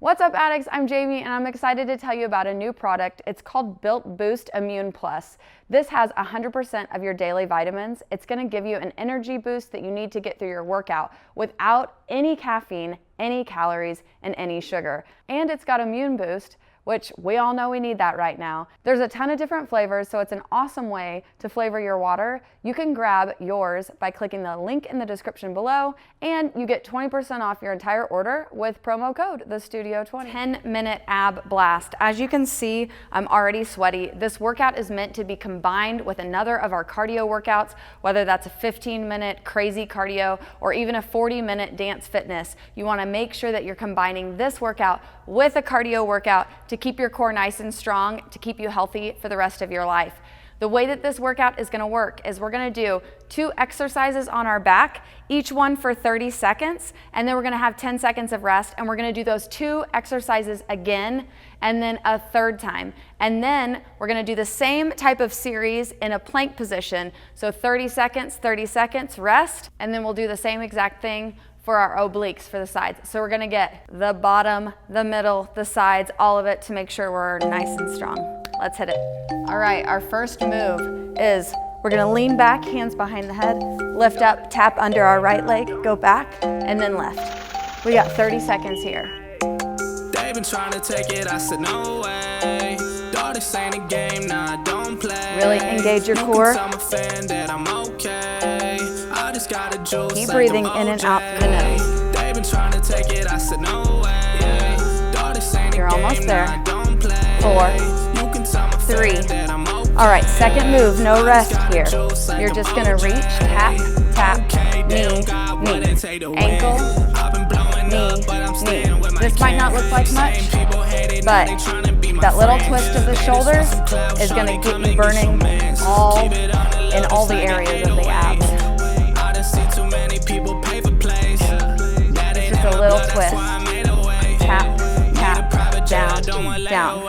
What's up, addicts? I'm Jamie, and I'm excited to tell you about a new product. It's called Built Boost Immune Plus. This has 100% of your daily vitamins. It's going to give you an energy boost that you need to get through your workout without any caffeine, any calories, and any sugar. And it's got immune boost, which we all know we need that right now. There's a ton of different flavors, so it's an awesome way to flavor your water. You can grab yours by clicking the link in the description below, and you get 20% off your entire order with promo code TheStudio20. 10-minute ab blast. As you can see, I'm already sweaty. This workout is meant to be combined with another of our cardio workouts, whether that's a 15-minute crazy cardio or even a 40-minute dance fitness. You wanna make sure that you're combining this workout with a cardio workout to keep your core nice and strong, to keep you healthy for the rest of your life. The way that this workout is gonna work is we're gonna do 2 exercises on our back, each one for 30 seconds, and then we're gonna have 10 seconds of rest, and we're gonna do those 2 exercises again, and then a third time. And then we're gonna do the same type of series in a plank position. So 30 seconds, rest, and then we'll do the same exact thing for our obliques for the sides. So we're gonna get the bottom, the middle, the sides, all of it to make sure we're nice and strong. Let's hit it. All right, our first move is we're gonna lean back, hands behind the head, lift up, tap under our right leg, go back, and then lift. We got 30 seconds here. They've been trying to take it, I said no way. This ain't a game, nah, I don't play. Really engage your core. Keep breathing in and out through the nose. They've been trying to take it, I said no way. You're almost there. 4, 3. All right, second move, no rest here. You're just gonna reach, tap, tap, knee, knee, ankle, knee, knee. This might not look like much, but that little twist of the shoulders is gonna get you burning in all the areas of the abs. It's just a little twist. Tap, tap, down, down.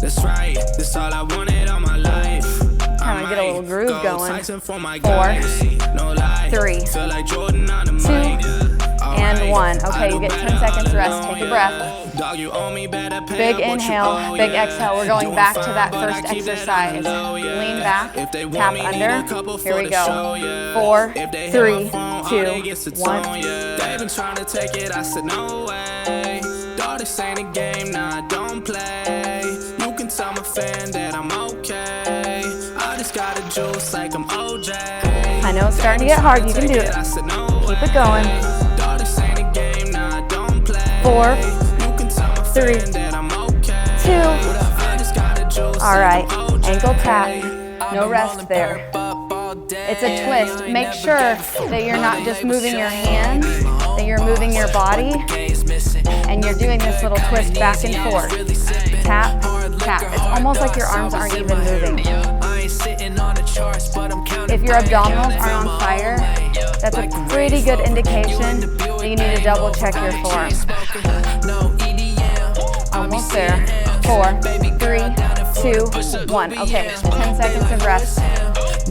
That's right, that's all I wanted all my life. Kind of get a little groove going. 4, 3, 2, and 1. Okay, you get 10 seconds rest. Take a breath. Big inhale, big exhale. We're going back to that first exercise. Lean back, tap under. Here we go. 4, 3, 2, 1. They've been trying to take it, I said no way. This ain't a game, nah, I don't play. You can tell my fan that I'm okay. I just got a juice like I'm OJ. I know it's starting to get hard, you can do it. Keep it going. 4, 3, 2. All right, ankle tap, no rest there. It's a twist. Make sure that you're not just moving your hands, that you're moving your body, and you're doing this little twist back and forth. Tap, tap. It's almost like your arms aren't even moving. If your abdominals aren't on fire, that's a pretty good indication that you need to double check your form. Almost there. 4, 3, 2, 1. Okay, 10 seconds of rest.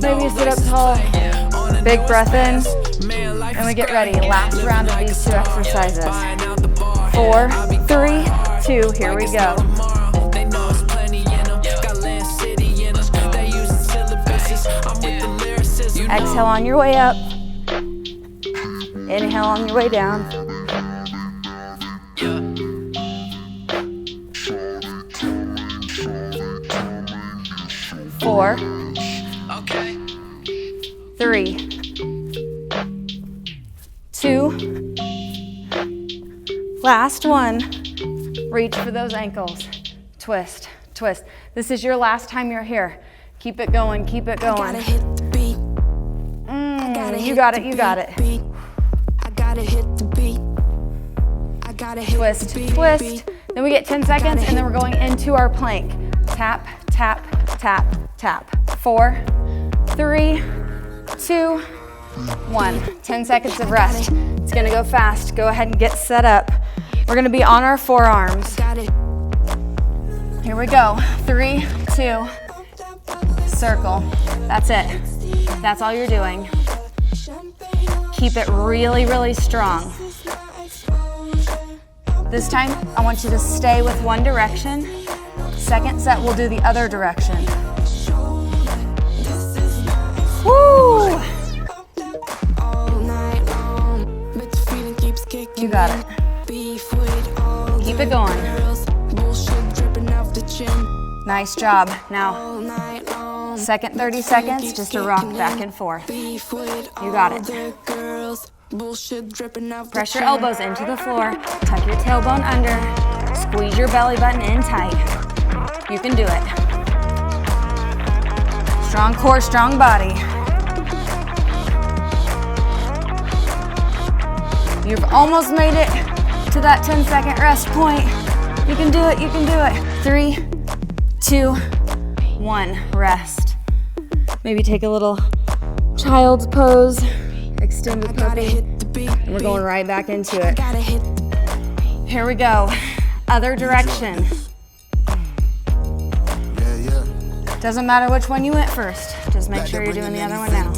Maybe you sit up tall. Big breath in, and we get ready. Last round of these 2 exercises. 4, 3, 2. Here we go. Exhale on your way up. Inhale on your way down. 4, 3, 2. Last one. Reach for those ankles. Twist, twist. This is your last time you're here. Keep it going, keep it going. You got it, you got it. Twist, twist. Then we get 10 seconds, and then we're going into our plank. Tap, tap, tap, tap. 4, 3, 2, 1. 10 seconds of rest. It's gonna go fast. Go ahead and get set up. We're gonna be on our forearms. Here we go. 3, 2, circle. That's it. That's all you're doing. Keep it really, really strong. This time, I want you to stay with one direction. Second set, we'll do the other direction. Woo! You got it. Keep it going. Nice job. Now, second 30 seconds, just to rock back and forth. You got it. Press your elbows into the floor. Tuck your tailbone under. Squeeze your belly button in tight. You can do it. Strong core, strong body. You've almost made it to that 10-second rest point. You can do it, you can do it. 3, 2, 1, rest. Maybe take a little child's pose, extended puppy, and we're going right back into it. Here we go, other direction. Doesn't matter which one you went first, just make sure you're doing the other one now.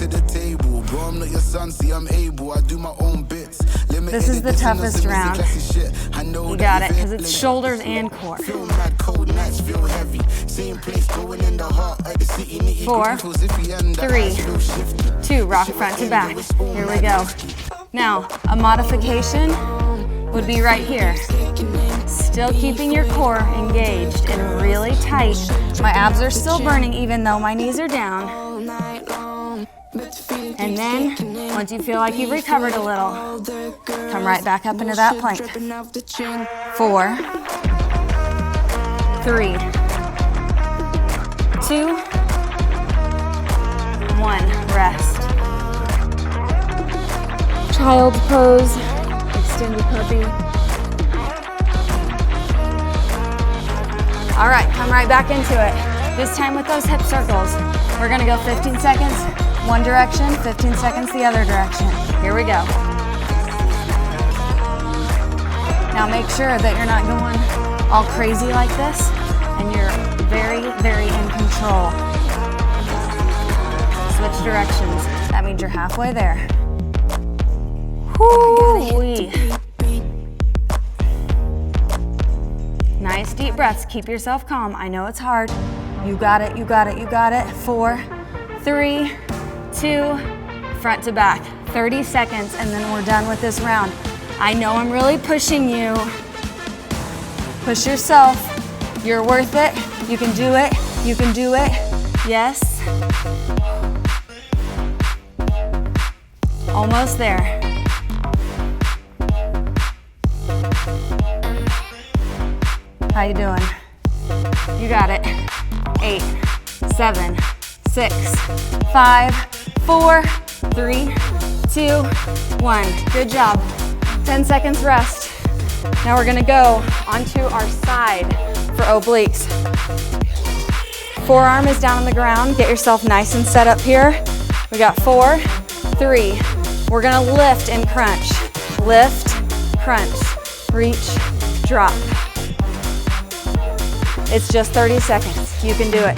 This is the toughest round. You got it, because it's shoulders and core. 4, 3, 2, rock front to back. Here we go. Now, a modification would be right here. Still keeping your core engaged and really tight. My abs are still burning even though my knees are down. And then, once you feel like you've recovered a little, come right back up into that plank. 4, 3, 2, 1, rest. Child's pose, extended puppy. All right, come right back into it. This time with those hip circles. We're gonna go 15 seconds, one direction, 15 seconds the other direction. Here we go. Now make sure that you're not going all crazy like this, and you're very, very in control. Switch directions. That means you're halfway there. Whoo-wee. Nice deep breaths. Keep yourself calm. I know it's hard. You got it, you got it, you got it. 4, 3, 2, front to back. 30 seconds and then we're done with this round. I know I'm really pushing you. Push yourself. You're worth it. You can do it. You can do it. Yes. Almost there. How you doing? You got it. 8, 7, 6, 5, 4, 3, 2, 1. Good job. 10 seconds rest. Now we're gonna go onto our side for obliques. Forearm is down on the ground. Get yourself nice and set up here. We got 4, 3. We're gonna lift and crunch. Lift, crunch, reach, drop. It's just 30 seconds. You can do it.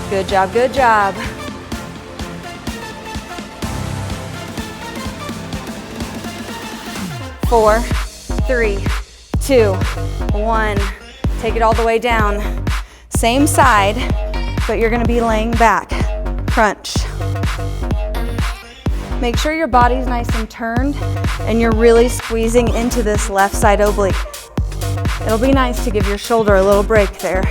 Good job, good job. Four, 3, 2, 1. Take it all the way down. Same side, but you're gonna be laying back. Crunch. Make sure your body's nice and turned and you're really squeezing into this left side oblique. It'll be nice to give your shoulder a little break there.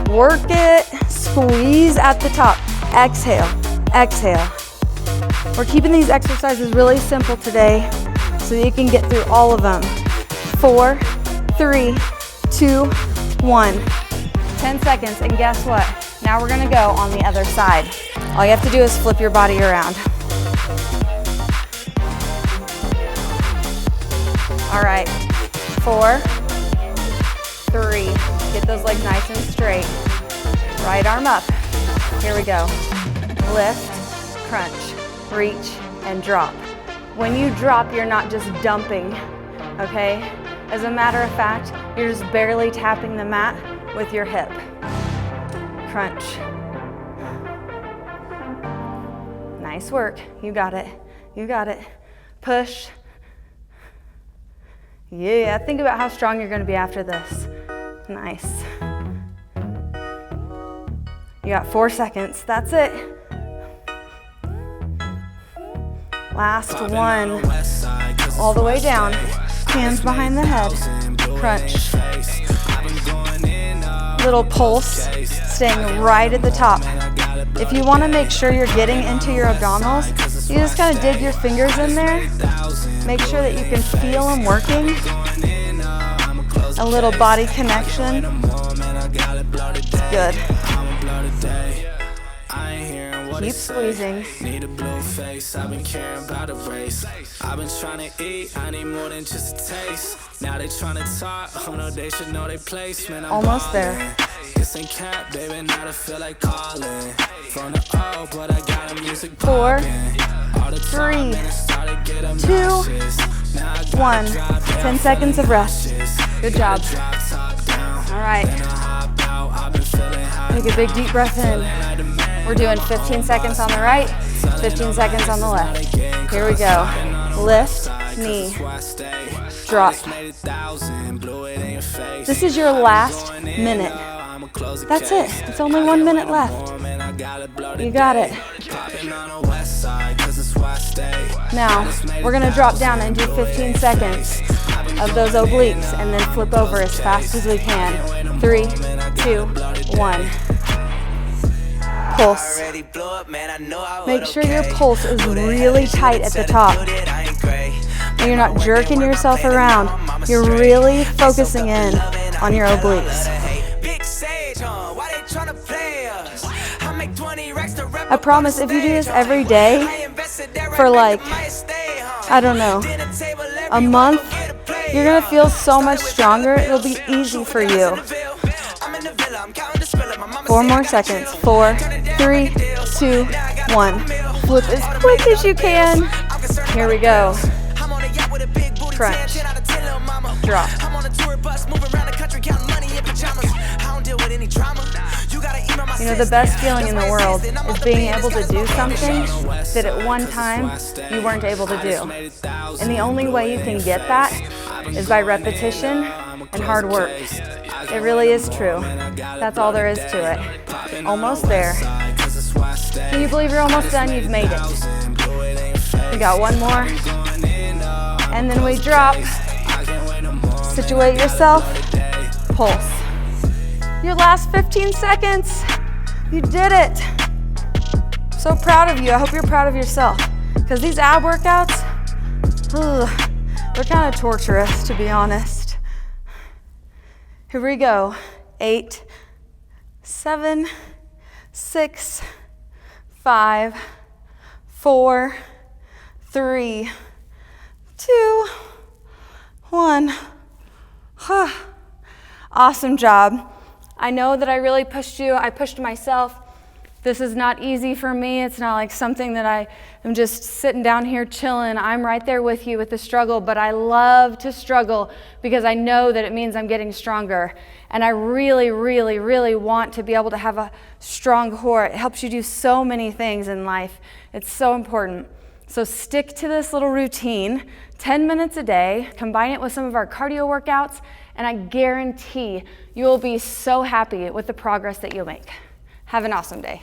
Work it, squeeze at the top. Exhale, exhale. We're keeping these exercises really simple today so that you can get through all of them. 4, 3, 2, 1. 10 seconds, and guess what? Now we're gonna go on the other side. All you have to do is flip your body around. All right, 4, 3. Get those legs nice and straight. Right arm up. Here we go. Lift, crunch, reach, and drop. When you drop, you're not just dumping, okay? As a matter of fact, You're just barely tapping the mat with your hip. Crunch. Nice work. You got it. You got it. Push. Yeah, think about how strong you're gonna be after this. Nice. You got 4 seconds. That's it. Last one. All the way down. Hands behind the head. Crunch. Little pulse, staying right at the top. If you want to make sure you're getting into your abdominals, you just kind of dig your fingers in there. Make sure that you can feel them working. A little body connection. Good. Keep squeezing. Need a blue face, I've been caring about a race. I've been trying to eat, I need more than just a taste. Now they trying to talk, oh no, they should know their place. Man, I'm almost there. This ain't cap, baby, now I feel like calling. From the O, but I got a music 4, 3, 2, 1. 10 seconds of rest. Good job. All right. Take a big deep breath in. We're doing 15 seconds on the right, 15 seconds on the left. Here we go. Lift, knee, drop. This is your last minute. That's it. It's only 1 minute left. You got it. Now, we're gonna drop down and do 15 seconds of those obliques and then flip over as fast as we can. 3, 2, 1. Pulse. Make sure your pulse is really tight at the top. And you're not jerking yourself around. You're really focusing in on your obliques. I promise if you do this every day for like, I don't know, a month, you're gonna feel so much stronger. It'll be easy for you. 4 more seconds. 4, 3, 2, 1. Flip as quick as you can. Here we go. Crunch. Drop. You know, the best feeling in the world is being able to do something that at one time you weren't able to do. And the only way you can get that is by repetition and hard work. It really is true. That's all there is to it. Almost there. Can you believe you're almost done? You've made it. We got one more. And then we drop. Situate yourself. Pulse. Your last 15 seconds. You did it. So proud of you. I hope you're proud of yourself. Because these ab workouts, they're kind of torturous, to be honest. Here we go. 8, 7, 6, 5, 4, 3, 2, 1. Awesome job. I know that I really pushed you. I pushed myself. This is not easy for me. It's not like something that I am just sitting down here chilling. I'm right there with you with the struggle, but I love to struggle because I know that it means I'm getting stronger. And I really, really, really want to be able to have a strong core. It helps you do so many things in life. It's so important. So stick to this little routine, 10 minutes a day, combine it with some of our cardio workouts, and I guarantee you will be so happy with the progress that you'll make. Have an awesome day.